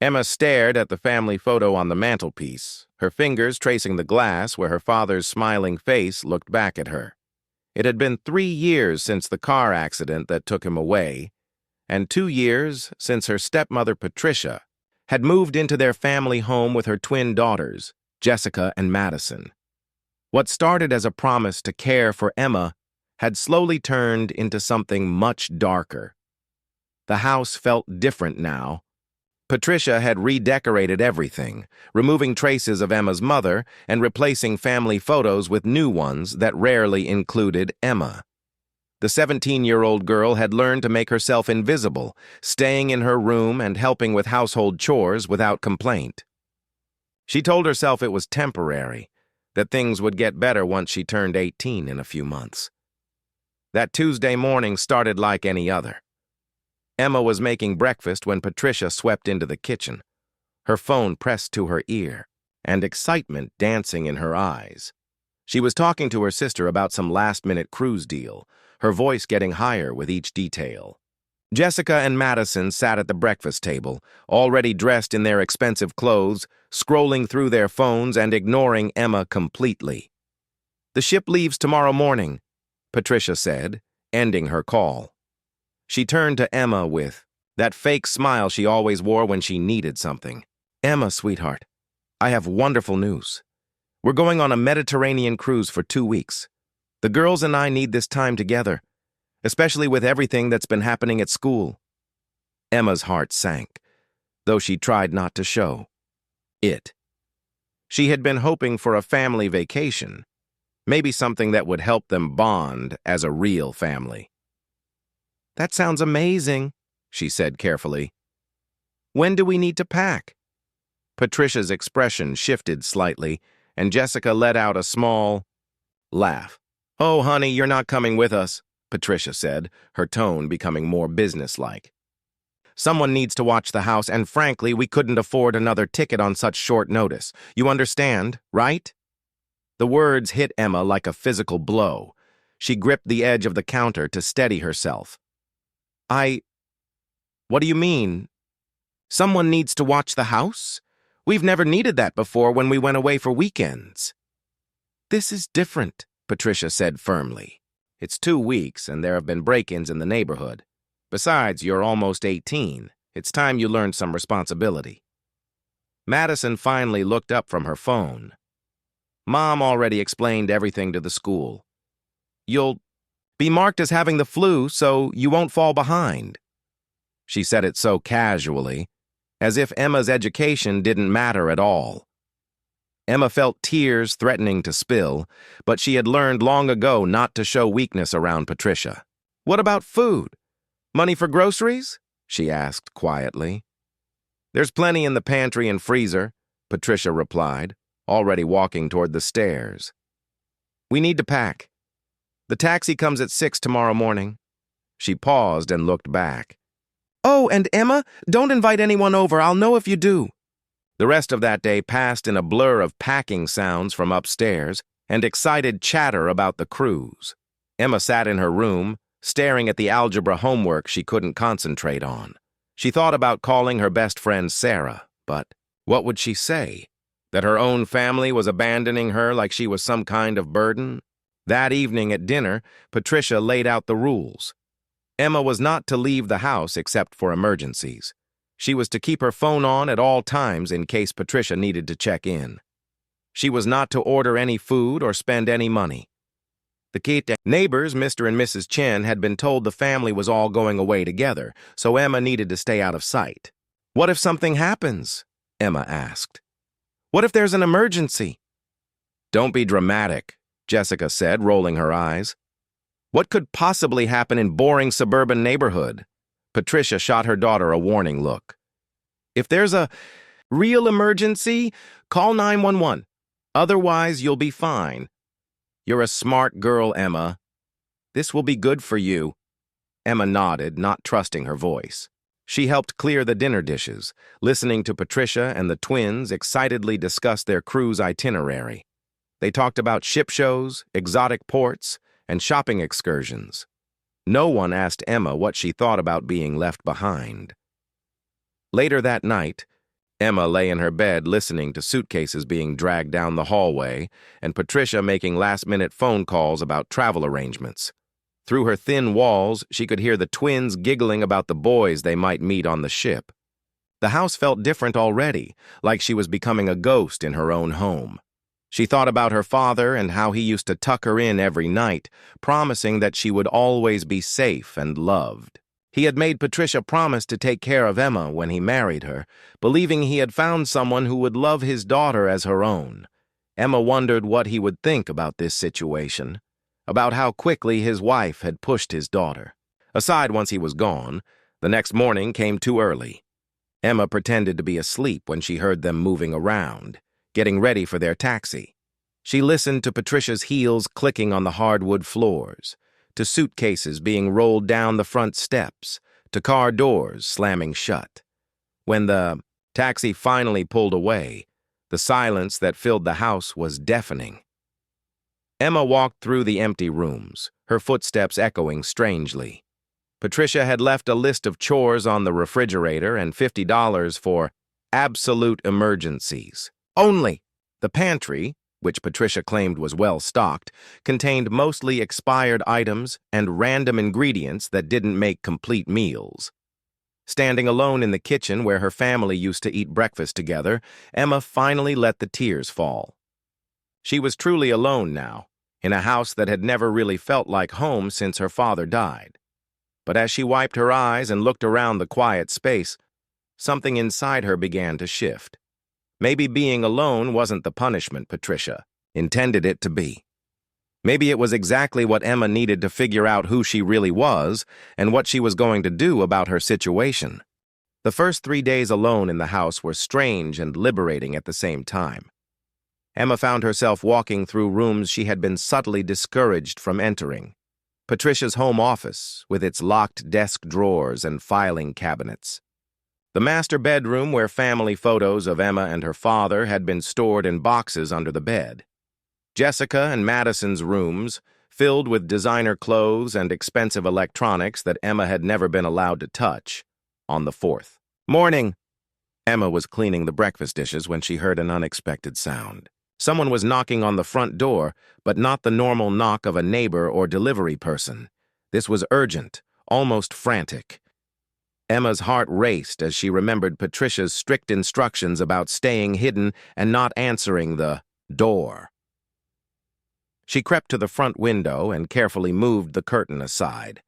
Emma stared at the family photo on the mantelpiece, her fingers tracing the glass where her father's smiling face looked back at her. It had been 3 years since the car accident that took him away, and 2 years since her stepmother Patricia had moved into their family home with her twin daughters, Jessica and Madison. What started as a promise to care for Emma had slowly turned into something much darker. The house felt different now. Patricia had redecorated everything, removing traces of Emma's mother and replacing family photos with new ones that rarely included Emma. The 17-year-old girl had learned to make herself invisible, staying in her room and helping with household chores without complaint. She told herself it was temporary, that things would get better once she turned 18 in a few months. That Tuesday morning started like any other. Emma was making breakfast when Patricia swept into the kitchen, her phone pressed to her ear, and excitement dancing in her eyes. She was talking to her sister about some last-minute cruise deal, her voice getting higher with each detail. Jessica and Madison sat at the breakfast table, already dressed in their expensive clothes, scrolling through their phones and ignoring Emma completely. "The ship leaves tomorrow morning," Patricia said, ending her call. She turned to Emma with that fake smile she always wore when she needed something. "Emma, sweetheart, I have wonderful news. We're going on a Mediterranean cruise for 2 weeks. The girls and I need this time together, especially with everything that's been happening at school." Emma's heart sank, though she tried not to show it. She had been hoping for a family vacation, maybe something that would help them bond as a real family. "That sounds amazing," she said carefully. "When do we need to pack?" Patricia's expression shifted slightly, and Jessica let out a small laugh. "Oh, honey, you're not coming with us," Patricia said, her tone becoming more businesslike. "Someone needs to watch the house, and frankly, we couldn't afford another ticket on such short notice. You understand, right?" The words hit Emma like a physical blow. She gripped the edge of the counter to steady herself. What do you mean? Someone needs to watch the house? We've never needed that before when we went away for weekends." "This is different," Patricia said firmly. "It's 2 weeks, and there have been break-ins in the neighborhood. Besides, you're almost 18. It's time you learned some responsibility." Madison finally looked up from her phone. "Mom already explained everything to the school. You'll be marked as having the flu, so you won't fall behind." She said it so casually, as if Emma's education didn't matter at all. Emma felt tears threatening to spill, but she had learned long ago not to show weakness around Patricia. "What about food? Money for groceries?" she asked quietly. "There's plenty in the pantry and freezer," Patricia replied, already walking toward the stairs. "We need to pack. The taxi comes at 6 tomorrow morning." She paused and looked back. "Oh, and Emma, don't invite anyone over. I'll know if you do." The rest of that day passed in a blur of packing sounds from upstairs and excited chatter about the cruise. Emma sat in her room, staring at the algebra homework she couldn't concentrate on. She thought about calling her best friend Sarah, but what would she say? That her own family was abandoning her like she was some kind of burden? That evening at dinner, Patricia laid out the rules. Emma was not to leave the house except for emergencies. She was to keep her phone on at all times in case Patricia needed to check in. She was not to order any food or spend any money. The neighbors, Mr. and Mrs. Chen, had been told the family was all going away together, so Emma needed to stay out of sight. "What if something happens?" Emma asked. "What if there's an emergency?" "Don't be dramatic," Jessica said, rolling her eyes. "What could possibly happen in boring suburban neighborhood?" Patricia shot her daughter a warning look. "If there's a real emergency, call 911. Otherwise, you'll be fine." "You're a smart girl, Emma. This will be good for you." Emma nodded, not trusting her voice. She helped clear the dinner dishes, listening to Patricia and the twins excitedly discuss their cruise itinerary. They talked about ship shows, exotic ports, and shopping excursions. No one asked Emma what she thought about being left behind. Later that night, Emma lay in her bed listening to suitcases being dragged down the hallway and Patricia making last-minute phone calls about travel arrangements. Through her thin walls, she could hear the twins giggling about the boys they might meet on the ship. The house felt different already, like she was becoming a ghost in her own home. She thought about her father and how he used to tuck her in every night, promising that she would always be safe and loved. He had made Patricia promise to take care of Emma when he married her, believing he had found someone who would love his daughter as her own. Emma wondered what he would think about this situation, about how quickly his wife had pushed his daughter. Aside once he was gone, the next morning came too early. Emma pretended to be asleep when she heard them moving around, getting ready for their taxi. She listened to Patricia's heels clicking on the hardwood floors, to suitcases being rolled down the front steps, to car doors slamming shut. When the taxi finally pulled away, the silence that filled the house was deafening. Emma walked through the empty rooms, her footsteps echoing strangely. Patricia had left a list of chores on the refrigerator and $50 for absolute emergencies. Only! The pantry, which Patricia claimed was well-stocked, contained mostly expired items and random ingredients that didn't make complete meals. Standing alone in the kitchen where her family used to eat breakfast together, Emma finally let the tears fall. She was truly alone now, in a house that had never really felt like home since her father died. But as she wiped her eyes and looked around the quiet space, something inside her began to shift. Maybe being alone wasn't the punishment Patricia intended it to be. Maybe it was exactly what Emma needed to figure out who she really was and what she was going to do about her situation. The first 3 days alone in the house were strange and liberating at the same time. Emma found herself walking through rooms she had been subtly discouraged from entering. Patricia's home office, with its locked desk drawers and filing cabinets. The master bedroom where family photos of Emma and her father had been stored in boxes under the bed. Jessica and Madison's rooms, filled with designer clothes and expensive electronics that Emma had never been allowed to touch, on the fourth. Morning! Emma was cleaning the breakfast dishes when she heard an unexpected sound. Someone was knocking on the front door, but not the normal knock of a neighbor or delivery person. This was urgent, almost frantic. Emma's heart raced as she remembered Patricia's strict instructions about staying hidden and not answering the door. She crept to the front window and carefully moved the curtain aside.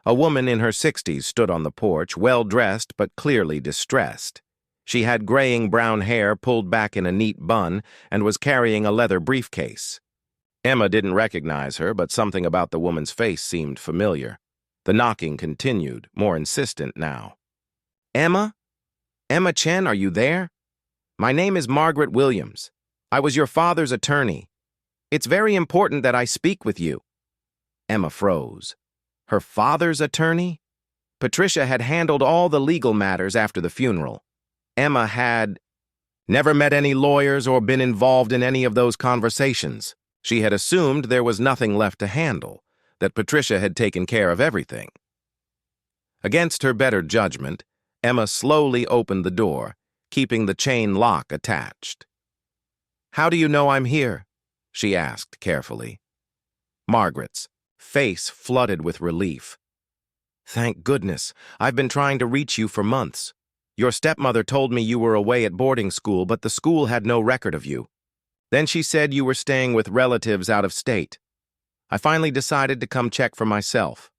A woman in her 60s stood on the porch, well-dressed but clearly distressed. She had graying brown hair pulled back in a neat bun and was carrying a leather briefcase. Emma didn't recognize her, but something about the woman's face seemed familiar. The knocking continued, more insistent now. Emma? Emma Chen, are you there? My name is Margaret Williams. I was your father's attorney. It's very important that I speak with you. Emma froze. Her father's attorney? Patricia had handled all the legal matters after the funeral. Emma had never met any lawyers or been involved in any of those conversations. She had assumed there was nothing left to handle, that Patricia had taken care of everything. Against her better judgment, Emma slowly opened the door, keeping the chain lock attached. How do you know I'm here? She asked carefully. Margaret's face flooded with relief. Thank goodness, I've been trying to reach you for months. Your stepmother told me you were away at boarding school, but the school had no record of you. Then she said you were staying with relatives out of state. I finally decided to come check for myself.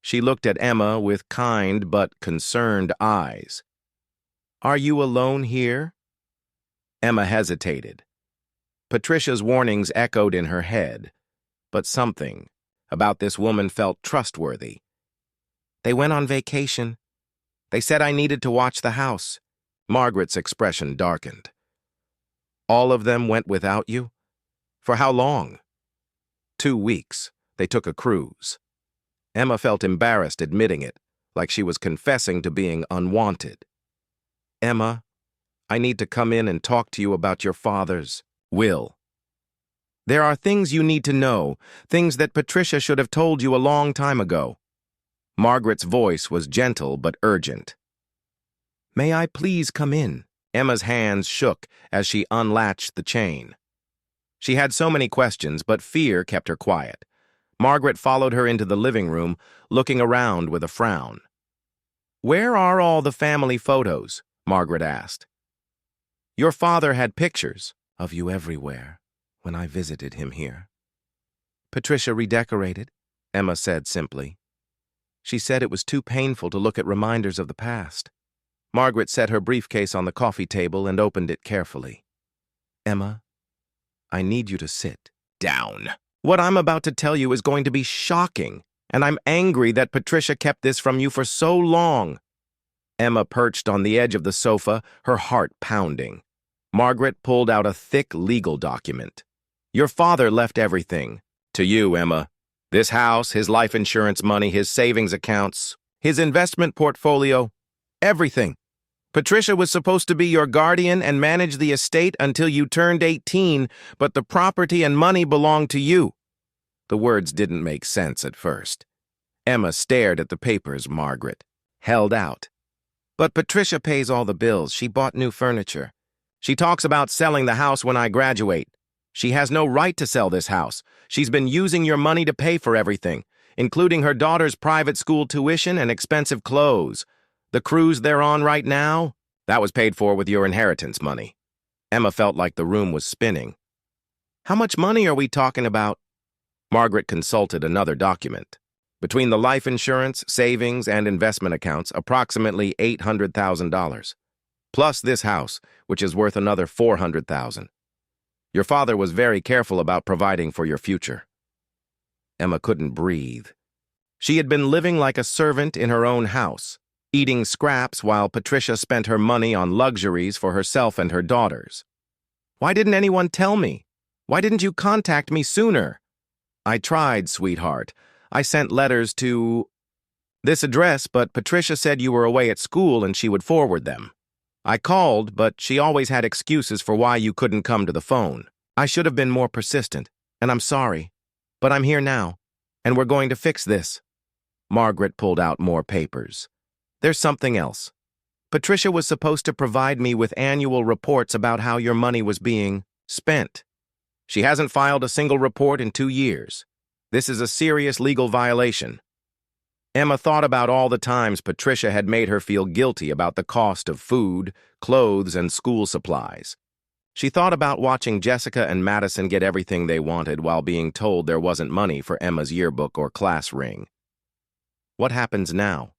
She looked at Emma with kind but concerned eyes. Are you alone here? Emma hesitated. Patricia's warnings echoed in her head, but something about this woman felt trustworthy. They went on vacation. They said I needed to watch the house. Margaret's expression darkened. All of them went without you? For how long? 2 weeks. They took a cruise. Emma felt embarrassed admitting it, like she was confessing to being unwanted. Emma, I need to come in and talk to you about your father's will. There are things you need to know, things that Patricia should have told you a long time ago. Margaret's voice was gentle but urgent. May I please come in? Emma's hands shook as she unlatched the chain. She had so many questions, but fear kept her quiet. Margaret followed her into the living room, looking around with a frown. "Where are all the family photos?" Margaret asked. "Your father had pictures of you everywhere when I visited him here." "Patricia redecorated," Emma said simply. She said it was too painful to look at reminders of the past. Margaret set her briefcase on the coffee table and opened it carefully. "Emma, I need you to sit down. What I'm about to tell you is going to be shocking, and I'm angry that Patricia kept this from you for so long." Emma perched on the edge of the sofa, her heart pounding. Margaret pulled out a thick legal document. "Your father left everything to you, Emma. This house, his life insurance money, his savings accounts, his investment portfolio, everything. Patricia was supposed to be your guardian and manage the estate until you turned 18, but the property and money belonged to you." The words didn't make sense at first. Emma stared at the papers Margaret held out. "But Patricia pays all the bills. She bought new furniture. She talks about selling the house when I graduate. She has no right to sell this house. She's been using your money to pay for everything, including her daughter's private school tuition and expensive clothes. The cruise they're on right now, that was paid for with your inheritance money." Emma felt like the room was spinning. "How much money are we talking about?" Margaret consulted another document. Between the life insurance, savings, and investment accounts, approximately $800,000. Plus this house, which is worth another $400,000. Your father was very careful about providing for your future. Emma couldn't breathe. She had been living like a servant in her own house, eating scraps while Patricia spent her money on luxuries for herself and her daughters. "Why didn't anyone tell me? Why didn't you contact me sooner?" "I tried, sweetheart. I sent letters to this address, but Patricia said you were away at school and she would forward them. I called, but she always had excuses for why you couldn't come to the phone. I should have been more persistent, and I'm sorry. But I'm here now, and we're going to fix this." Margaret pulled out more papers. "There's something else. Patricia was supposed to provide me with annual reports about how your money was being spent. She hasn't filed a single report in 2 years. This is a serious legal violation." Emma thought about all the times Patricia had made her feel guilty about the cost of food, clothes, and school supplies. She thought about watching Jessica and Madison get everything they wanted while being told there wasn't money for Emma's yearbook or class ring. "What happens now?"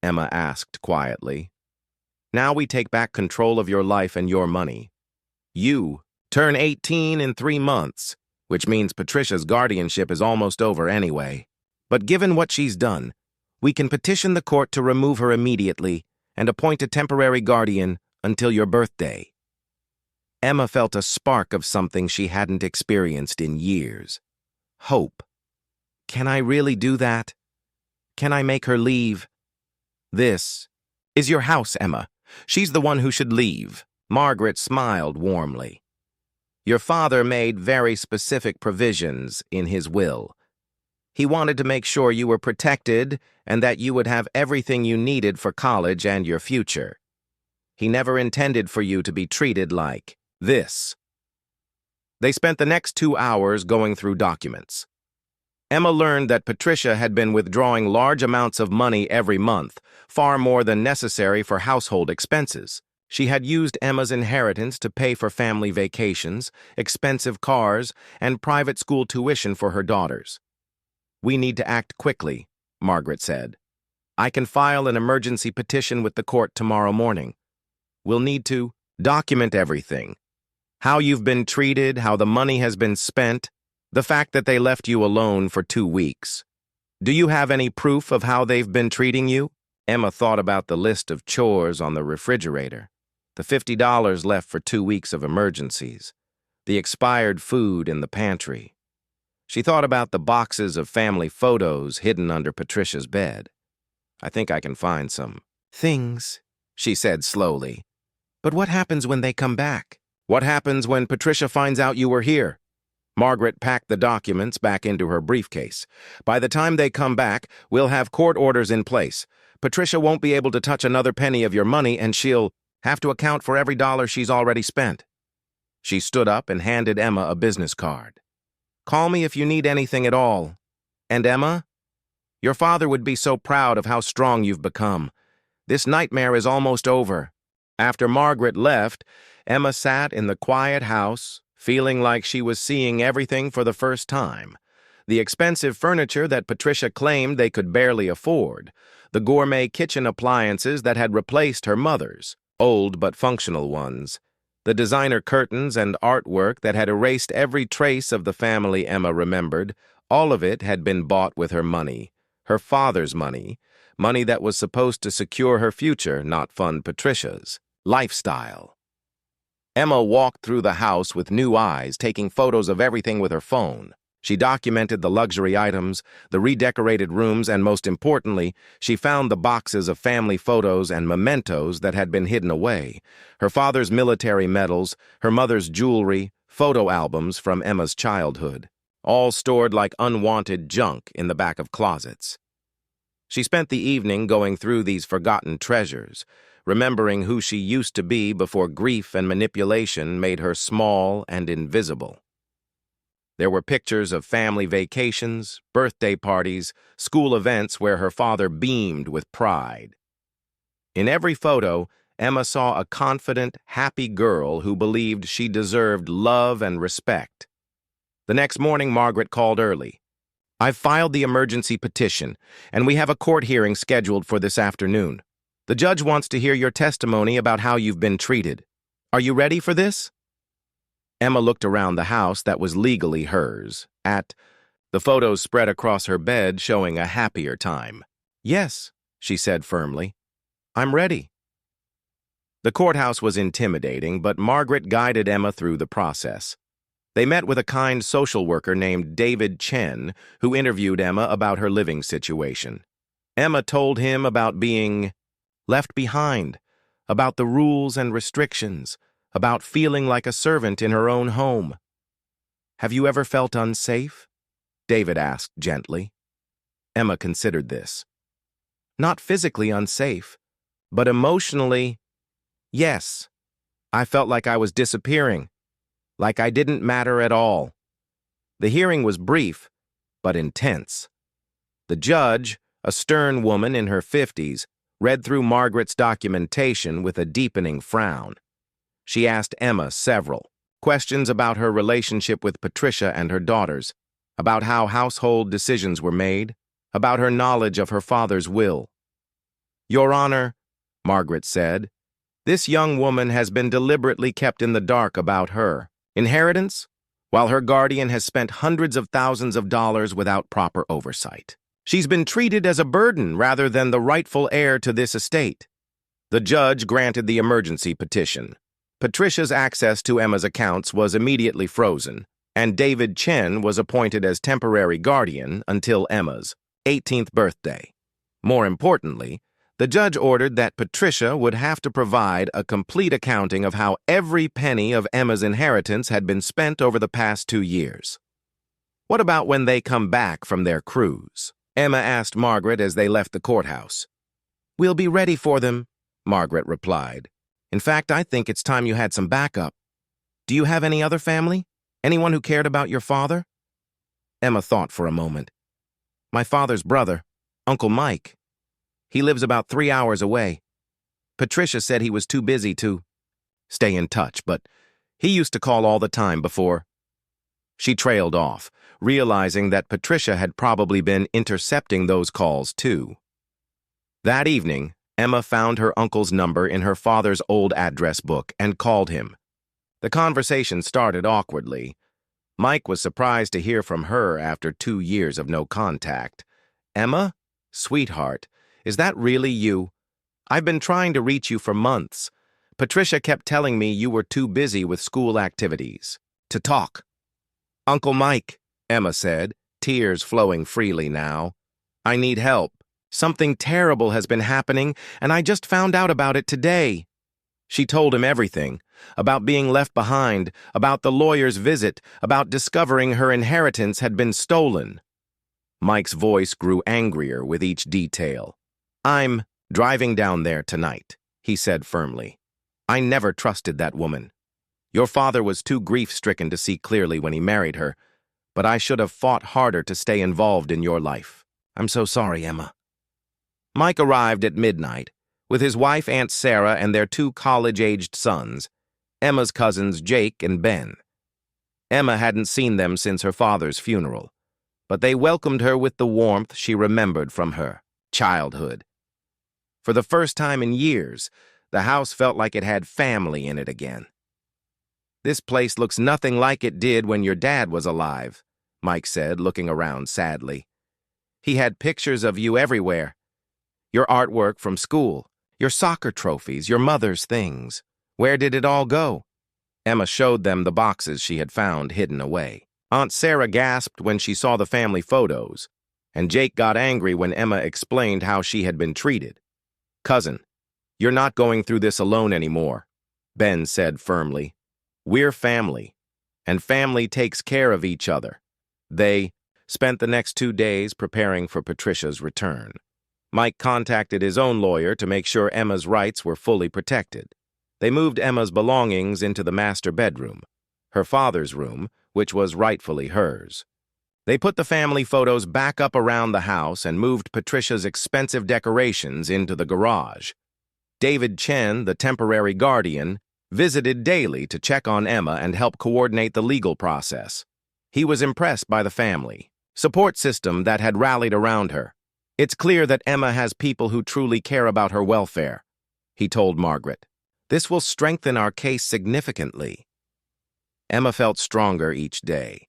Emma asked quietly. "Now we take back control of your life and your money. You turn 18 in 3 months, which means Patricia's guardianship is almost over anyway. But given what she's done, we can petition the court to remove her immediately and appoint a temporary guardian until your birthday." Emma felt a spark of something she hadn't experienced in years. Hope. Can I really do that? Can I make her leave? "This is your house, Emma. She's the one who should leave." Margaret smiled warmly. "Your father made very specific provisions in his will. He wanted to make sure you were protected and that you would have everything you needed for college and your future. He never intended for you to be treated like this." They spent the next 2 hours going through documents. Emma learned that Patricia had been withdrawing large amounts of money every month, far more than necessary for household expenses. She had used Emma's inheritance to pay for family vacations, expensive cars, and private school tuition for her daughters. "We need to act quickly," Margaret said. "I can file an emergency petition with the court tomorrow morning. We'll need to document everything. How you've been treated, how the money has been spent, the fact that they left you alone for 2 weeks. Do you have any proof of how they've been treating you?" Emma thought about the list of chores on the refrigerator, the $50 left for 2 weeks of emergencies, the expired food in the pantry. She thought about the boxes of family photos hidden under Patricia's bed. "I think I can find some things," she said slowly. "But what happens when they come back? What happens when Patricia finds out you were here?" Margaret packed the documents back into her briefcase. "By the time they come back, we'll have court orders in place. Patricia won't be able to touch another penny of your money, and she'll..." Have to account for every dollar she's already spent. She stood up and handed Emma a business card. Call me if you need anything at all. And Emma, your father would be so proud of how strong you've become. This nightmare is almost over. After Margaret left, Emma sat in the quiet house, feeling like she was seeing everything for the first time. The expensive furniture that Patricia claimed they could barely afford, the gourmet kitchen appliances that had replaced her mother's, old but functional ones, the designer curtains and artwork that had erased every trace of the family Emma remembered, all of it had been bought with her money, her father's money, money that was supposed to secure her future, not fund Patricia's lifestyle. Emma walked through the house with new eyes, taking photos of everything with her phone. She documented the luxury items, the redecorated rooms, and most importantly, she found the boxes of family photos and mementos that had been hidden away. Her father's military medals, her mother's jewelry, photo albums from Emma's childhood, all stored like unwanted junk in the back of closets. She spent the evening going through these forgotten treasures, remembering who she used to be before grief and manipulation made her small and invisible. There were pictures of family vacations, birthday parties, school events where her father beamed with pride. In every photo, Emma saw a confident, happy girl who believed she deserved love and respect. The next morning, Margaret called early. I've filed the emergency petition, and we have a court hearing scheduled for this afternoon. The judge wants to hear your testimony about how you've been treated. Are you ready for this? Emma looked around the house that was legally hers, at the photos spread across her bed showing a happier time. Yes, she said firmly. I'm ready. The courthouse was intimidating, but Margaret guided Emma through the process. They met with a kind social worker named David Chen, who interviewed Emma about her living situation. Emma told him about being left behind, about the rules and restrictions, about feeling like a servant in her own home. Have you ever felt unsafe? David asked gently. Emma considered this. Not physically unsafe, but emotionally, yes. I felt like I was disappearing, like I didn't matter at all. The hearing was brief, but intense. The judge, a stern woman in her 50s, read through Margaret's documentation with a deepening frown. She asked Emma several questions about her relationship with Patricia and her daughters, about how household decisions were made, about her knowledge of her father's will. Your Honor, Margaret said, this young woman has been deliberately kept in the dark about her inheritance, while her guardian has spent hundreds of thousands of dollars without proper oversight. She's been treated as a burden rather than the rightful heir to this estate. The judge granted the emergency petition. Patricia's access to Emma's accounts was immediately frozen, and David Chen was appointed as temporary guardian until Emma's 18th birthday. More importantly, the judge ordered that Patricia would have to provide a complete accounting of how every penny of Emma's inheritance had been spent over the past 2 years. What about when they come back from their cruise? Emma asked Margaret as they left the courthouse. We'll be ready for them, Margaret replied. In fact, I think it's time you had some backup. Do you have any other family? Anyone who cared about your father? Emma thought for a moment. My father's brother, Uncle Mike. He lives about 3 hours away. Patricia said he was too busy to stay in touch, but he used to call all the time before. She trailed off, realizing that Patricia had probably been intercepting those calls too. That evening, Emma found her uncle's number in her father's old address book and called him. The conversation started awkwardly. Mike was surprised to hear from her after 2 years of no contact. Emma? Sweetheart, is that really you? I've been trying to reach you for months. Patricia kept telling me you were too busy with school activities to talk. Uncle Mike, Emma said, tears flowing freely now. I need help. Something terrible has been happening, and I just found out about it today. She told him everything, about being left behind, about the lawyer's visit, about discovering her inheritance had been stolen. Mike's voice grew angrier with each detail. I'm driving down there tonight, he said firmly. I never trusted that woman. Your father was too grief-stricken to see clearly when he married her, but I should have fought harder to stay involved in your life. I'm so sorry, Emma. Mike arrived at midnight, with his wife Aunt Sarah and their two college-aged sons, Emma's cousins Jake and Ben. Emma hadn't seen them since her father's funeral, but they welcomed her with the warmth she remembered from her childhood. For the first time in years, the house felt like it had family in it again. "This place looks nothing like it did when your dad was alive," Mike said, looking around sadly. "He had pictures of you everywhere. Your artwork from school, your soccer trophies, your mother's things. Where did it all go?" Emma showed them the boxes she had found hidden away. Aunt Sarah gasped when she saw the family photos, and Jake got angry when Emma explained how she had been treated. "Cousin, you're not going through this alone anymore," Ben said firmly. "We're family, and family takes care of each other." They spent the next 2 days preparing for Patricia's return. Mike contacted his own lawyer to make sure Emma's rights were fully protected. They moved Emma's belongings into the master bedroom, her father's room, which was rightfully hers. They put the family photos back up around the house and moved Patricia's expensive decorations into the garage. David Chen, the temporary guardian, visited daily to check on Emma and help coordinate the legal process. He was impressed by the family support system that had rallied around her. "It's clear that Emma has people who truly care about her welfare," he told Margaret. "This will strengthen our case significantly." Emma felt stronger each day.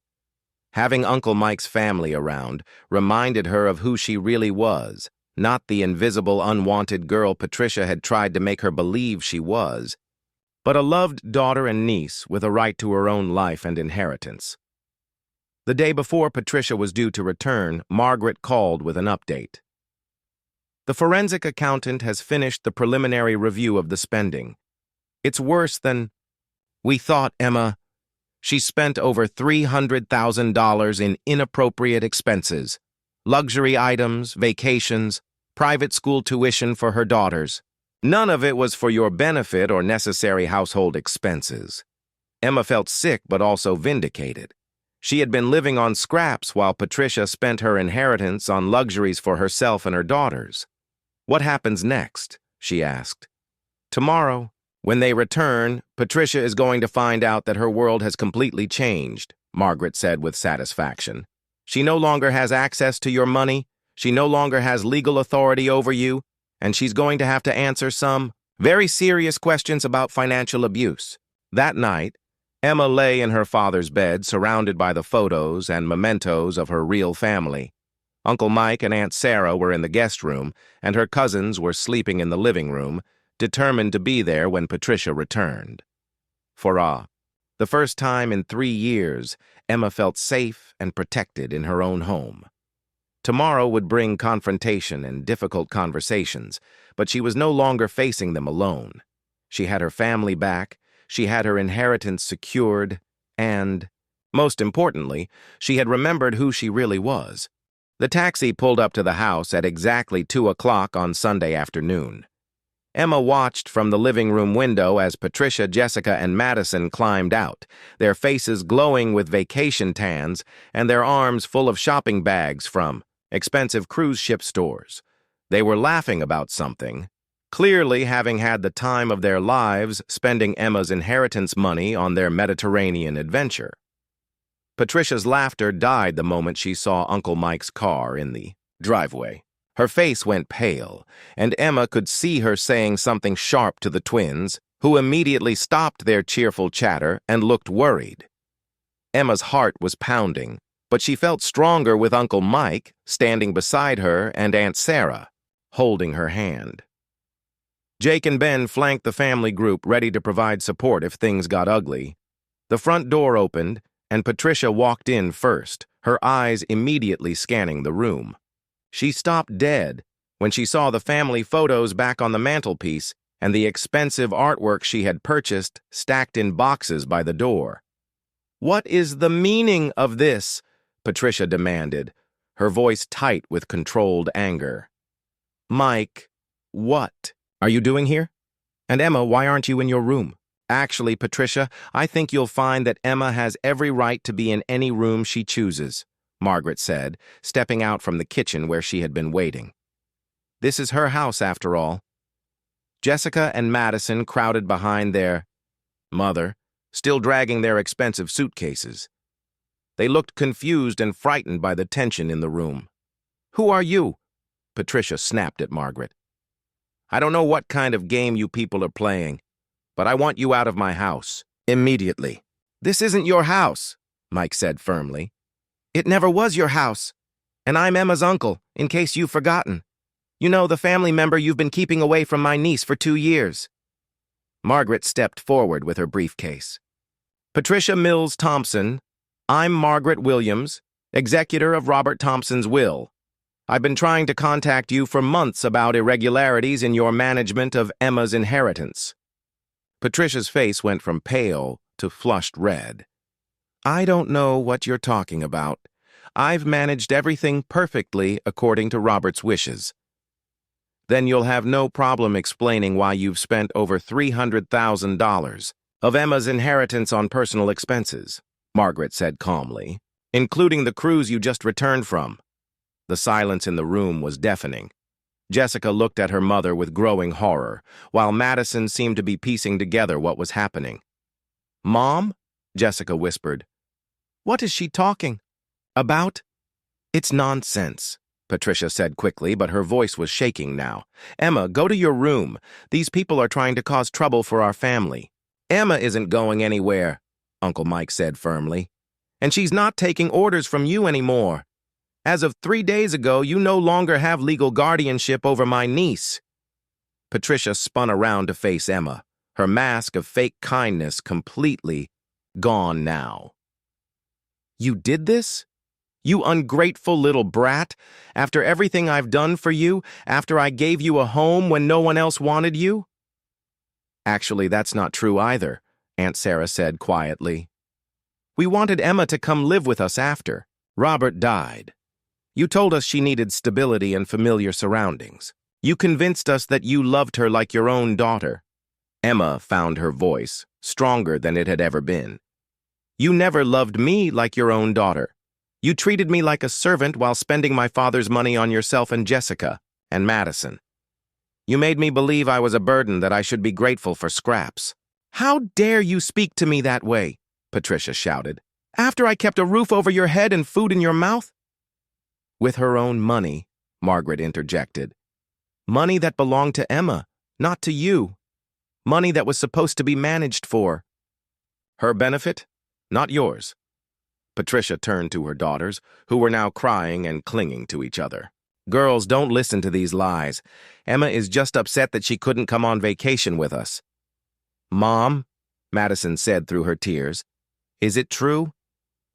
Having Uncle Mike's family around reminded her of who she really was, not the invisible, unwanted girl Patricia had tried to make her believe she was, but a loved daughter and niece with a right to her own life and inheritance. The day before Patricia was due to return, Margaret called with an update. "The forensic accountant has finished the preliminary review of the spending. It's worse than we thought, Emma. She spent over $300,000 in inappropriate expenses, luxury items, vacations, private school tuition for her daughters. None of it was for your benefit or necessary household expenses." Emma felt sick but also vindicated. She had been living on scraps while Patricia spent her inheritance on luxuries for herself and her daughters. "What happens next?" she asked. "Tomorrow, when they return, Patricia is going to find out that her world has completely changed," Margaret said with satisfaction. "She no longer has access to your money, she no longer has legal authority over you, and she's going to have to answer some very serious questions about financial abuse." That night, Emma lay in her father's bed, surrounded by the photos and mementos of her real family. Uncle Mike and Aunt Sarah were in the guest room, and her cousins were sleeping in the living room, determined to be there when Patricia returned. For the first time in 3 years, Emma felt safe and protected in her own home. Tomorrow would bring confrontation and difficult conversations, but she was no longer facing them alone. She had her family back, she had her inheritance secured, and, most importantly, she had remembered who she really was. The taxi pulled up to the house at exactly 2 o'clock on Sunday afternoon. Emma watched from the living room window as Patricia, Jessica, and Madison climbed out, their faces glowing with vacation tans and their arms full of shopping bags from expensive cruise ship stores. They were laughing about something, clearly having had the time of their lives spending Emma's inheritance money on their Mediterranean adventure. Patricia's laughter died the moment she saw Uncle Mike's car in the driveway. Her face went pale, and Emma could see her saying something sharp to the twins, who immediately stopped their cheerful chatter and looked worried. Emma's heart was pounding, but she felt stronger with Uncle Mike standing beside her and Aunt Sarah, holding her hand. Jake and Ben flanked the family group, ready to provide support if things got ugly. The front door opened, and Patricia walked in first, her eyes immediately scanning the room. She stopped dead when she saw the family photos back on the mantelpiece and the expensive artwork she had purchased stacked in boxes by the door. "What is the meaning of this?" Patricia demanded, her voice tight with controlled anger. "Mike, what are you doing here?" And Emma, why aren't you in your room? Actually, Patricia, I think you'll find that Emma has every right to be in any room she chooses, Margaret said, stepping out from the kitchen where she had been waiting. This is her house, after all. Jessica and Madison crowded behind their mother, still dragging their expensive suitcases. They looked confused and frightened by the tension in the room. "Who are you?" Patricia snapped at Margaret. "I don't know what kind of game you people are playing, but I want you out of my house, immediately." "This isn't your house," Mike said firmly. "It never was your house. And I'm Emma's uncle, in case you've forgotten. You know, the family member you've been keeping away from my niece for 2 years. Margaret stepped forward with her briefcase. "Patricia Mills Thompson, I'm Margaret Williams, executor of Robert Thompson's will. I've been trying to contact you for months about irregularities in your management of Emma's inheritance." Patricia's face went from pale to flushed red. "I don't know what you're talking about. I've managed everything perfectly according to Robert's wishes." "Then you'll have no problem explaining why you've spent over $300,000 of Emma's inheritance on personal expenses," Margaret said calmly, "including the cruise you just returned from." The silence in the room was deafening. Jessica looked at her mother with growing horror, while Madison seemed to be piecing together what was happening. "Mom?" Jessica whispered. "What is she talking about?" "It's nonsense," Patricia said quickly, but her voice was shaking now. "Emma, go to your room. These people are trying to cause trouble for our family." "Emma isn't going anywhere," Uncle Mike said firmly. "And she's not taking orders from you anymore. As of 3 days ago, you no longer have legal guardianship over my niece." Patricia spun around to face Emma, her mask of fake kindness completely gone now. "You did this? You ungrateful little brat, after everything I've done for you, after I gave you a home when no one else wanted you?" "Actually, that's not true either," Aunt Sarah said quietly. "We wanted Emma to come live with us after Robert died. You told us she needed stability and familiar surroundings. You convinced us that you loved her like your own daughter." Emma found her voice stronger than it had ever been. "You never loved me like your own daughter. You treated me like a servant while spending my father's money on yourself and Jessica and Madison. You made me believe I was a burden that I should be grateful for scraps." "How dare you speak to me that way?" Patricia shouted. "After I kept a roof over your head and food in your mouth?" "With her own money," Margaret interjected. "Money that belonged to Emma, not to you. Money that was supposed to be managed for her benefit, not yours." Patricia turned to her daughters, who were now crying and clinging to each other. "Girls, don't listen to these lies. Emma is just upset that she couldn't come on vacation with us." "Mom," Madison said through her tears, "is it true?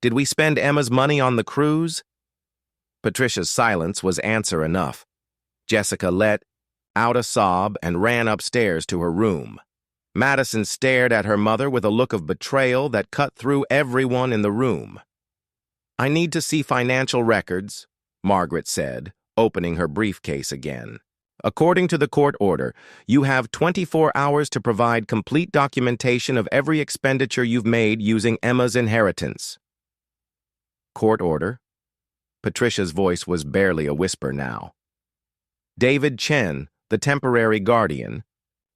Did we spend Emma's money on the cruise?" Patricia's silence was answer enough. Jessica let out a sob and ran upstairs to her room. Madison stared at her mother with a look of betrayal that cut through everyone in the room. "I need to see financial records," Margaret said, opening her briefcase again. "According to the court order, you have 24 hours to provide complete documentation of every expenditure you've made using Emma's inheritance." "Court order?" Patricia's voice was barely a whisper now. David Chen, the temporary guardian,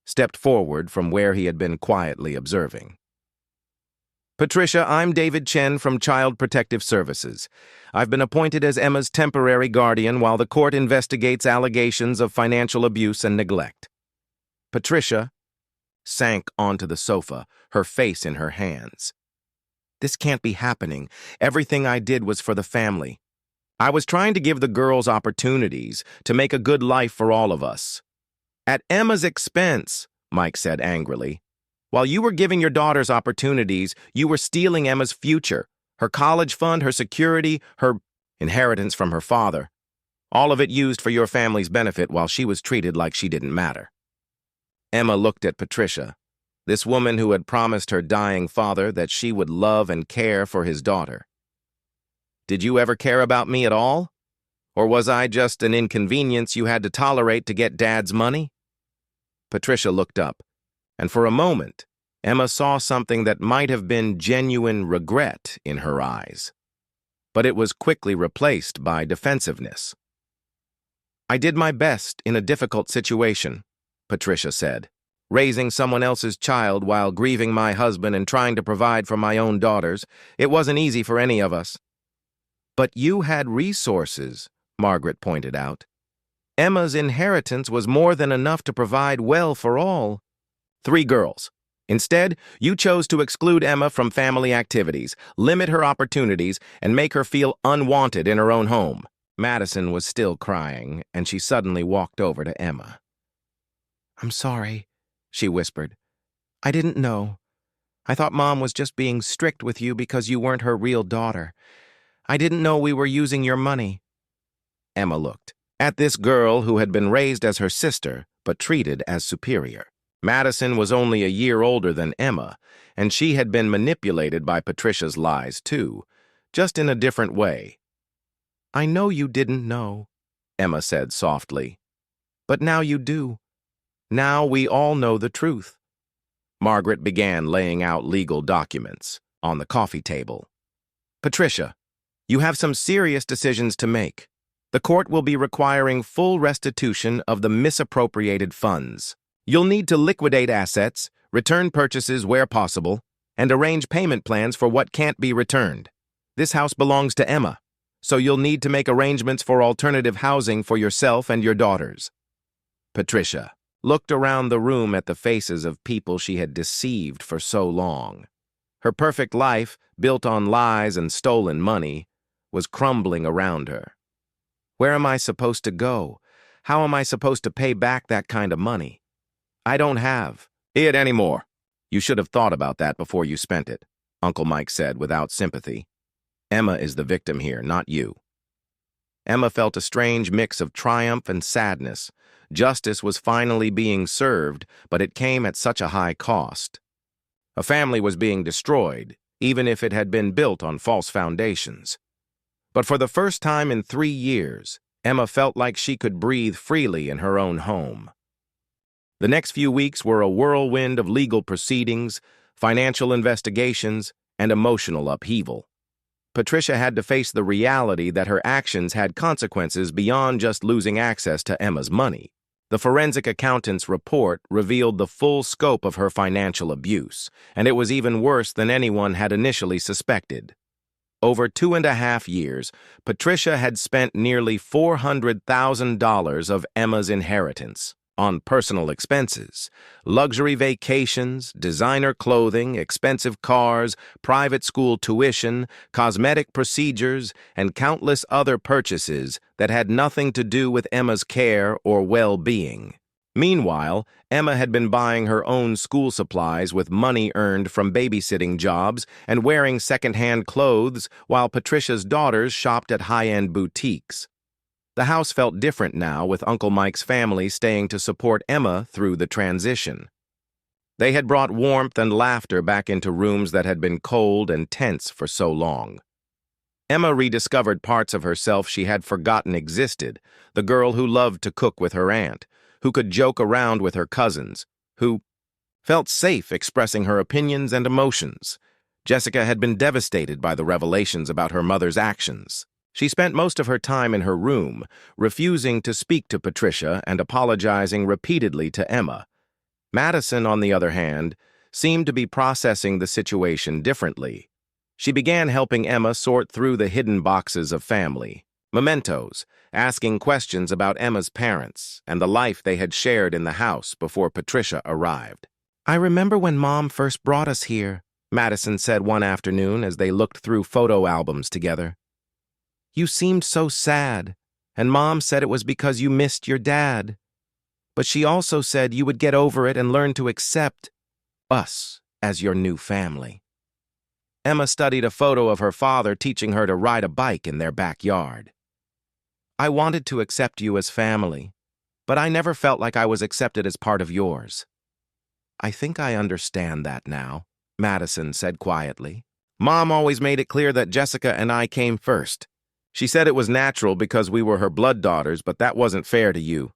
stepped forward from where he had been quietly observing. "Patricia, I'm David Chen from Child Protective Services. I've been appointed as Emma's temporary guardian while the court investigates allegations of financial abuse and neglect." Patricia sank onto the sofa, her face in her hands. "This can't be happening. Everything I did was for the family. I was trying to give the girls opportunities to make a good life for all of us." "At Emma's expense," Mike said angrily. "While you were giving your daughters opportunities, you were stealing Emma's future, her college fund, her security, her inheritance from her father. All of it used for your family's benefit while she was treated like she didn't matter." Emma looked at Patricia, this woman who had promised her dying father that she would love and care for his daughter. "Did you ever care about me at all? Or was I just an inconvenience you had to tolerate to get Dad's money?" Patricia looked up, and for a moment, Emma saw something that might have been genuine regret in her eyes. But it was quickly replaced by defensiveness. "I did my best in a difficult situation," Patricia said. "Raising someone else's child while grieving my husband and trying to provide for my own daughters. It wasn't easy for any of us." "But you had resources," Margaret pointed out. "Emma's inheritance was more than enough to provide well for all. 3 girls. Instead, you chose to exclude Emma from family activities, limit her opportunities, and make her feel unwanted in her own home." Madison was still crying, and she suddenly walked over to Emma. "I'm sorry," she whispered. "I didn't know. I thought Mom was just being strict with you because you weren't her real daughter. I didn't know we were using your money." Emma looked at this girl who had been raised as her sister, but treated as superior. Madison was only a year older than Emma, and she had been manipulated by Patricia's lies too, just in a different way. "I know you didn't know," Emma said softly. "But now you do. Now we all know the truth." Margaret began laying out legal documents on the coffee table. "Patricia, you have some serious decisions to make. The court will be requiring full restitution of the misappropriated funds. You'll need to liquidate assets, return purchases where possible, and arrange payment plans for what can't be returned. This house belongs to Emma, so you'll need to make arrangements for alternative housing for yourself and your daughters." Patricia looked around the room at the faces of people she had deceived for so long. Her perfect life, built on lies and stolen money, was crumbling around her. "Where am I supposed to go? How am I supposed to pay back that kind of money? I don't have it anymore." "You should have thought about that before you spent it," Uncle Mike said without sympathy. "Emma is the victim here, not you." Emma felt a strange mix of triumph and sadness. Justice was finally being served, but it came at such a high cost. A family was being destroyed, even if it had been built on false foundations. But for the first time in 3 years, Emma felt like she could breathe freely in her own home. The next few weeks were a whirlwind of legal proceedings, financial investigations, and emotional upheaval. Patricia had to face the reality that her actions had consequences beyond just losing access to Emma's money. The forensic accountant's report revealed the full scope of her financial abuse, and it was even worse than anyone had initially suspected. Over 2.5 years, Patricia had spent nearly $400,000 of Emma's inheritance on personal expenses, luxury vacations, designer clothing, expensive cars, private school tuition, cosmetic procedures, and countless other purchases that had nothing to do with Emma's care or well-being. Meanwhile, Emma had been buying her own school supplies with money earned from babysitting jobs and wearing second-hand clothes while Patricia's daughters shopped at high-end boutiques. The house felt different now, with Uncle Mike's family staying to support Emma through the transition. They had brought warmth and laughter back into rooms that had been cold and tense for so long. Emma rediscovered parts of herself she had forgotten existed, the girl who loved to cook with her aunt, who could joke around with her cousins, who felt safe expressing her opinions and emotions. Jessica had been devastated by the revelations about her mother's actions. She spent most of her time in her room, refusing to speak to Patricia and apologizing repeatedly to Emma. Madison, on the other hand, seemed to be processing the situation differently. She began helping Emma sort through the hidden boxes of family, mementos, asking questions about Emma's parents and the life they had shared in the house before Patricia arrived. "I remember when Mom first brought us here," Madison said one afternoon as they looked through photo albums together. "You seemed so sad, and Mom said it was because you missed your dad. But she also said you would get over it and learn to accept us as your new family." Emma studied a photo of her father teaching her to ride a bike in their backyard. "I wanted to accept you as family, but I never felt like I was accepted as part of yours." "I think I understand that now," Madison said quietly. "Mom always made it clear that Jessica and I came first. She said it was natural because we were her blood daughters, but that wasn't fair to you.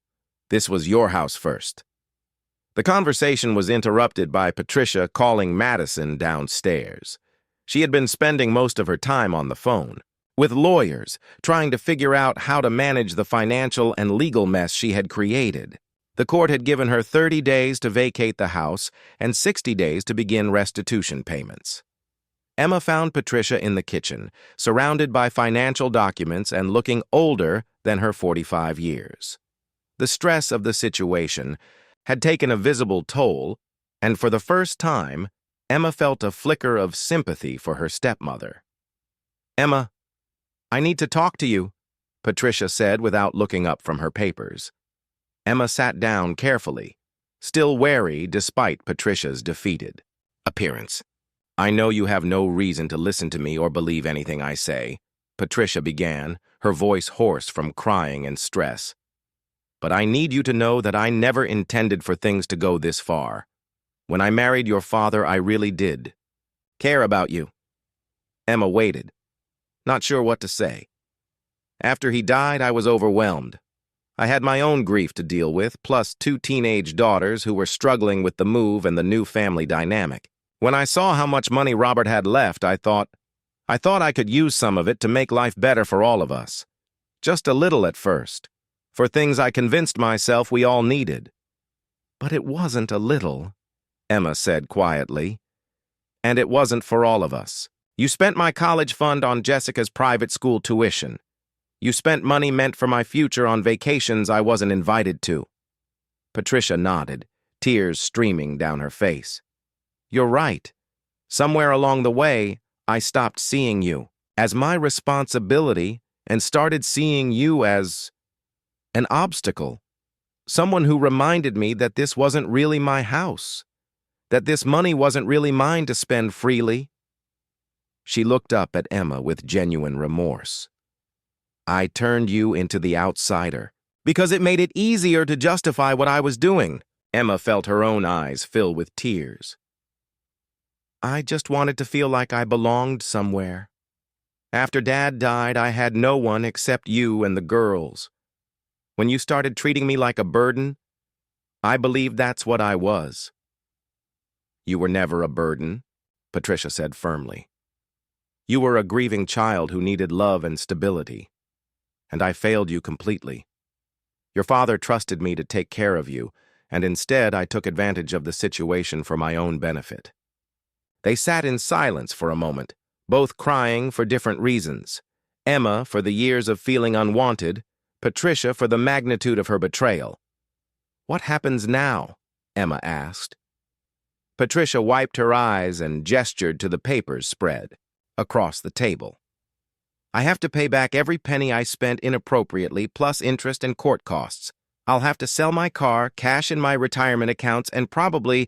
This was your house first." The conversation was interrupted by Patricia calling Madison downstairs. She had been spending most of her time on the phone, with lawyers, trying to figure out how to manage the financial and legal mess she had created. The court had given her 30 days to vacate the house and 60 days to begin restitution payments. Emma found Patricia in the kitchen, surrounded by financial documents and looking older than her 45 years. The stress of the situation had taken a visible toll, and for the first time, Emma felt a flicker of sympathy for her stepmother. "Emma, I need to talk to you," Patricia said without looking up from her papers. Emma sat down carefully, still wary despite Patricia's defeated appearance. "I know you have no reason to listen to me or believe anything I say," Patricia began, her voice hoarse from crying and stress. "But I need you to know that I never intended for things to go this far. When I married your father, I really did care about you." Emma waited, not sure what to say. "After he died, I was overwhelmed. I had my own grief to deal with, plus 2 teenage daughters who were struggling with the move and the new family dynamic. When I saw how much money Robert had left, I thought I could use some of it to make life better for all of us. Just a little at first, for things I convinced myself we all needed." "But it wasn't a little," Emma said quietly. "And it wasn't for all of us. You spent my college fund on Jessica's private school tuition. You spent money meant for my future on vacations I wasn't invited to." Patricia nodded, tears streaming down her face. "You're right. Somewhere along the way, I stopped seeing you as my responsibility and started seeing you as an obstacle. Someone who reminded me that this wasn't really my house, that this money wasn't really mine to spend freely." She looked up at Emma with genuine remorse. "I turned you into the outsider because it made it easier to justify what I was doing." Emma felt her own eyes fill with tears. "I just wanted to feel like I belonged somewhere. After Dad died, I had no one except you and the girls. When you started treating me like a burden, I believed that's what I was." "You were never a burden," Patricia said firmly. "You were a grieving child who needed love and stability, and I failed you completely. Your father trusted me to take care of you, and instead I took advantage of the situation for my own benefit." They sat in silence for a moment, both crying for different reasons. Emma for the years of feeling unwanted, Patricia for the magnitude of her betrayal. "What happens now?" Emma asked. Patricia wiped her eyes and gestured to the papers spread across the table. "I have to pay back every penny I spent inappropriately, plus interest and court costs. I'll have to sell my car, cash in my retirement accounts, and probably..."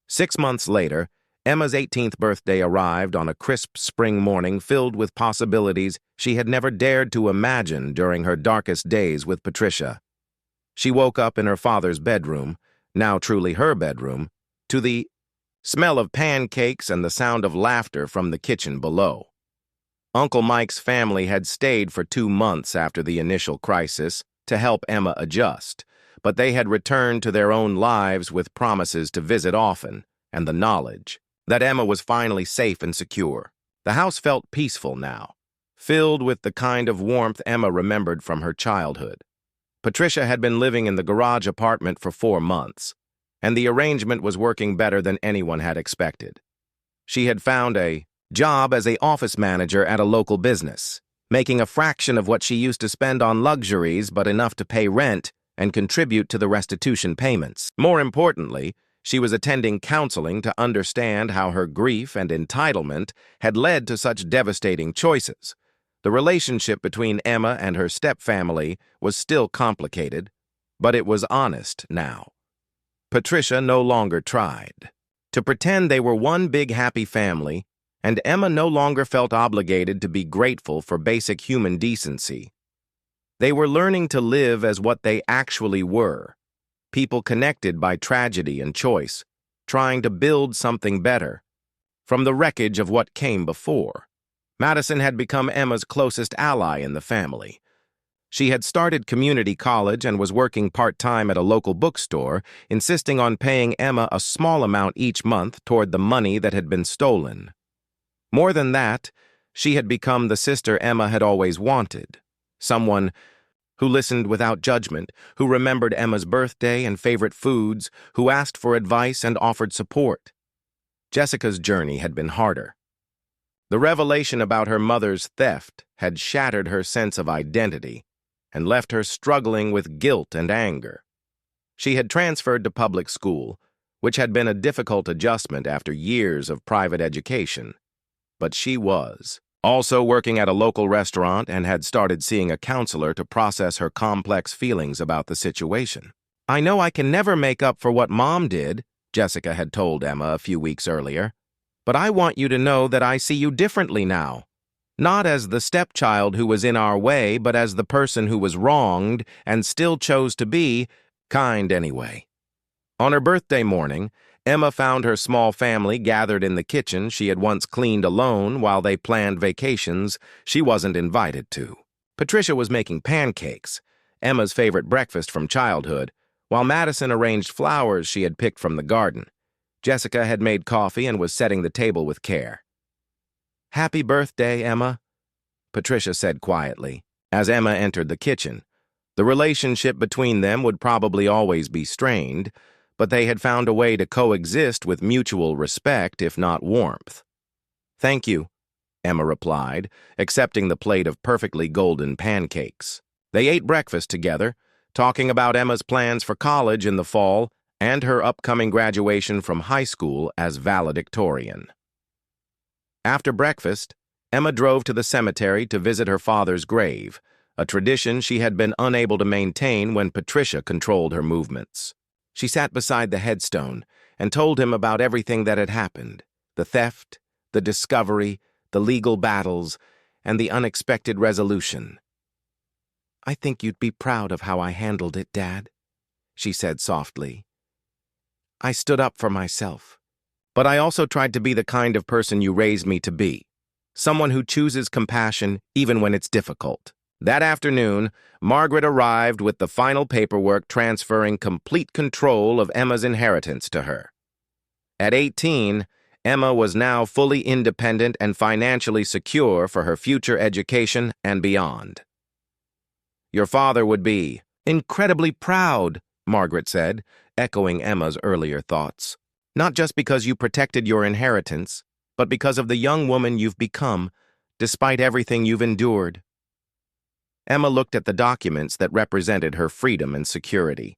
6 months later, Emma's 18th birthday arrived on a crisp spring morning filled with possibilities she had never dared to imagine during her darkest days with Patricia. She woke up in her father's bedroom, now truly her bedroom, to the smell of pancakes and the sound of laughter from the kitchen below. Uncle Mike's family had stayed for 2 months after the initial crisis to help Emma adjust, but they had returned to their own lives with promises to visit often and the knowledge that Emma was finally safe and secure. The house felt peaceful now, filled with the kind of warmth Emma remembered from her childhood. Patricia had been living in the garage apartment for 4 months, and the arrangement was working better than anyone had expected. She had found a job as an office manager at a local business, making a fraction of what she used to spend on luxuries but enough to pay rent and contribute to the restitution payments. More importantly, she was attending counseling to understand how her grief and entitlement had led to such devastating choices. The relationship between Emma and her stepfamily was still complicated, but it was honest now. Patricia no longer tried to pretend they were one big happy family, and Emma no longer felt obligated to be grateful for basic human decency. They were learning to live as what they actually were, people connected by tragedy and choice, trying to build something better from the wreckage of what came before. Madison had become Emma's closest ally in the family. She had started community college and was working part-time at a local bookstore, insisting on paying Emma a small amount each month toward the money that had been stolen. More than that, she had become the sister Emma had always wanted, someone who listened without judgment, who remembered Emma's birthday and favorite foods, who asked for advice and offered support. Jessica's journey had been harder. The revelation about her mother's theft had shattered her sense of identity and left her struggling with guilt and anger. She had transferred to public school, which had been a difficult adjustment after years of private education. But she was also working at a local restaurant and had started seeing a counselor to process her complex feelings about the situation. "I know I can never make up for what Mom did," Jessica had told Emma a few weeks earlier, "but I want you to know that I see you differently now. Not as the stepchild who was in our way, but as the person who was wronged and still chose to be kind anyway." On her birthday morning, Emma found her small family gathered in the kitchen she had once cleaned alone while they planned vacations she wasn't invited to. Patricia was making pancakes, Emma's favorite breakfast from childhood, while Madison arranged flowers she had picked from the garden. Jessica had made coffee and was setting the table with care. "Happy birthday, Emma," Patricia said quietly, as Emma entered the kitchen. The relationship between them would probably always be strained, but they had found a way to coexist with mutual respect, if not warmth. "Thank you," Emma replied, accepting the plate of perfectly golden pancakes. They ate breakfast together, talking about Emma's plans for college in the fall and her upcoming graduation from high school as valedictorian. After breakfast, Emma drove to the cemetery to visit her father's grave, a tradition she had been unable to maintain when Patricia controlled her movements. She sat beside the headstone and told him about everything that had happened, the theft, the discovery, the legal battles, and the unexpected resolution. "I think you'd be proud of how I handled it, Dad," she said softly. "I stood up for myself, but I also tried to be the kind of person you raised me to be, someone who chooses compassion even when it's difficult." That afternoon, Margaret arrived with the final paperwork transferring complete control of Emma's inheritance to her. At 18, Emma was now fully independent and financially secure for her future education and beyond. "Your father would be incredibly proud," Margaret said, echoing Emma's earlier thoughts. "Not just because you protected your inheritance, but because of the young woman you've become, despite everything you've endured." Emma looked at the documents that represented her freedom and security.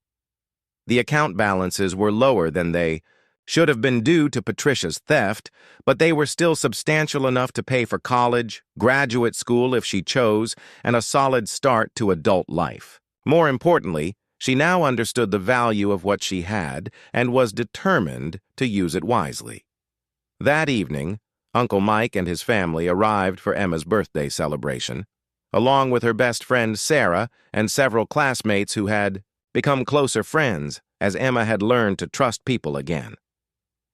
The account balances were lower than they should have been due to Patricia's theft, but they were still substantial enough to pay for college, graduate school if she chose, and a solid start to adult life. More importantly, she now understood the value of what she had and was determined to use it wisely. That evening, Uncle Mike and his family arrived for Emma's birthday celebration, along with her best friend Sarah and several classmates who had become closer friends as Emma had learned to trust people again.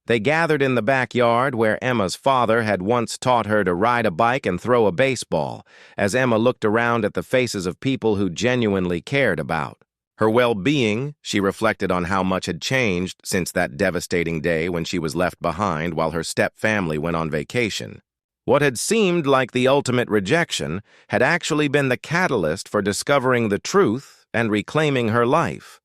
They gathered in the backyard where Emma's father had once taught her to ride a bike and throw a baseball, as Emma looked around at the faces of people who genuinely cared about her well-being. She reflected on how much had changed since that devastating day when she was left behind while her step-family went on vacation. What had seemed like the ultimate rejection had actually been the catalyst for discovering the truth and reclaiming her life.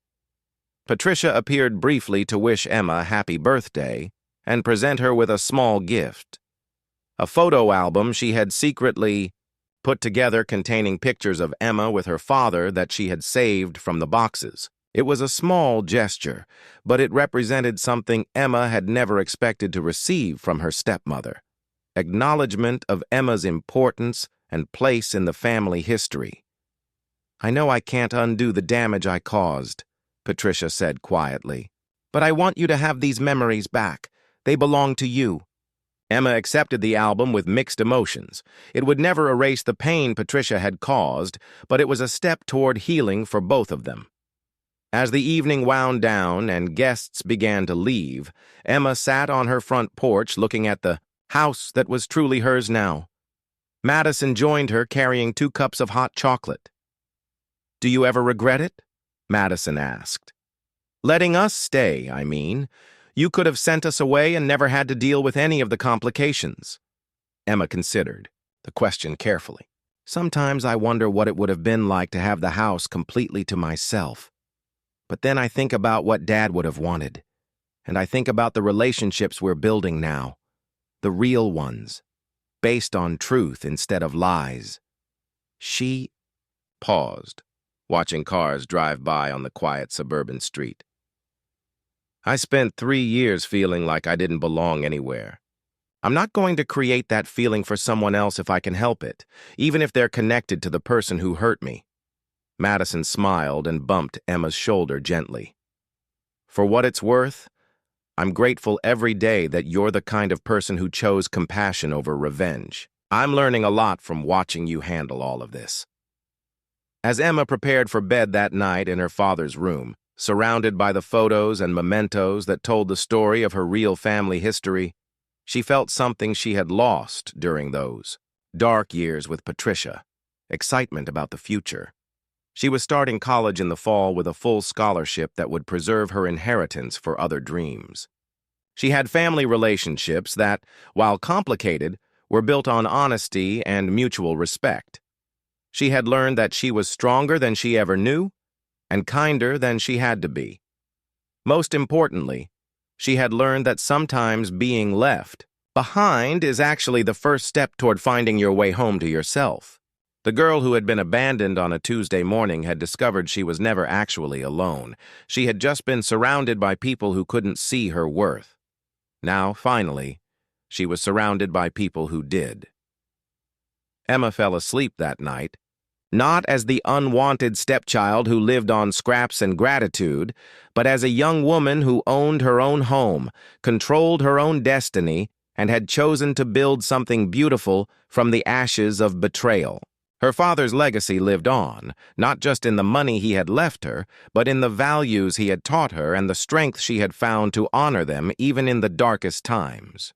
Patricia appeared briefly to wish Emma happy birthday and present her with a small gift. A photo album she had secretly put together containing pictures of Emma with her father that she had saved from the boxes. It was a small gesture, but it represented something Emma had never expected to receive from her stepmother: acknowledgement of Emma's importance and place in the family history. "I know I can't undo the damage I caused," Patricia said quietly, "but I want you to have these memories back. They belong to you." Emma accepted the album with mixed emotions. It would never erase the pain Patricia had caused, but it was a step toward healing for both of them. As the evening wound down and guests began to leave, Emma sat on her front porch looking at the house that was truly hers now. Madison joined her carrying 2 cups of hot chocolate. Do you ever regret it? Madison asked. Letting us stay, I mean. You could have sent us away and never had to deal with any of the complications. Emma considered the question carefully. Sometimes I wonder what it would have been like to have the house completely to myself. But then I think about what Dad would have wanted. And I think about the relationships we're building now. The real ones. Based on truth instead of lies. She paused, watching cars drive by on the quiet suburban street. I spent 3 years feeling like I didn't belong anywhere. I'm not going to create that feeling for someone else if I can help it, even if they're connected to the person who hurt me. Madison smiled and bumped Emma's shoulder gently. For what it's worth, I'm grateful every day that you're the kind of person who chose compassion over revenge. I'm learning a lot from watching you handle all of this. As Emma prepared for bed that night in her father's room, surrounded by the photos and mementos that told the story of her real family history, she felt something she had lost during those dark years with Patricia, excitement about the future. She was starting college in the fall with a full scholarship that would preserve her inheritance for other dreams. She had family relationships that, while complicated, were built on honesty and mutual respect. She had learned that she was stronger than she ever knew and kinder than she had to be. Most importantly, she had learned that sometimes being left behind is actually the first step toward finding your way home to yourself. The girl who had been abandoned on a Tuesday morning had discovered she was never actually alone. She had just been surrounded by people who couldn't see her worth. Now, finally, she was surrounded by people who did. Emma fell asleep that night, not as the unwanted stepchild who lived on scraps and gratitude, but as a young woman who owned her own home, controlled her own destiny, and had chosen to build something beautiful from the ashes of betrayal. Her father's legacy lived on, not just in the money he had left her, but in the values he had taught her and the strength she had found to honor them even in the darkest times.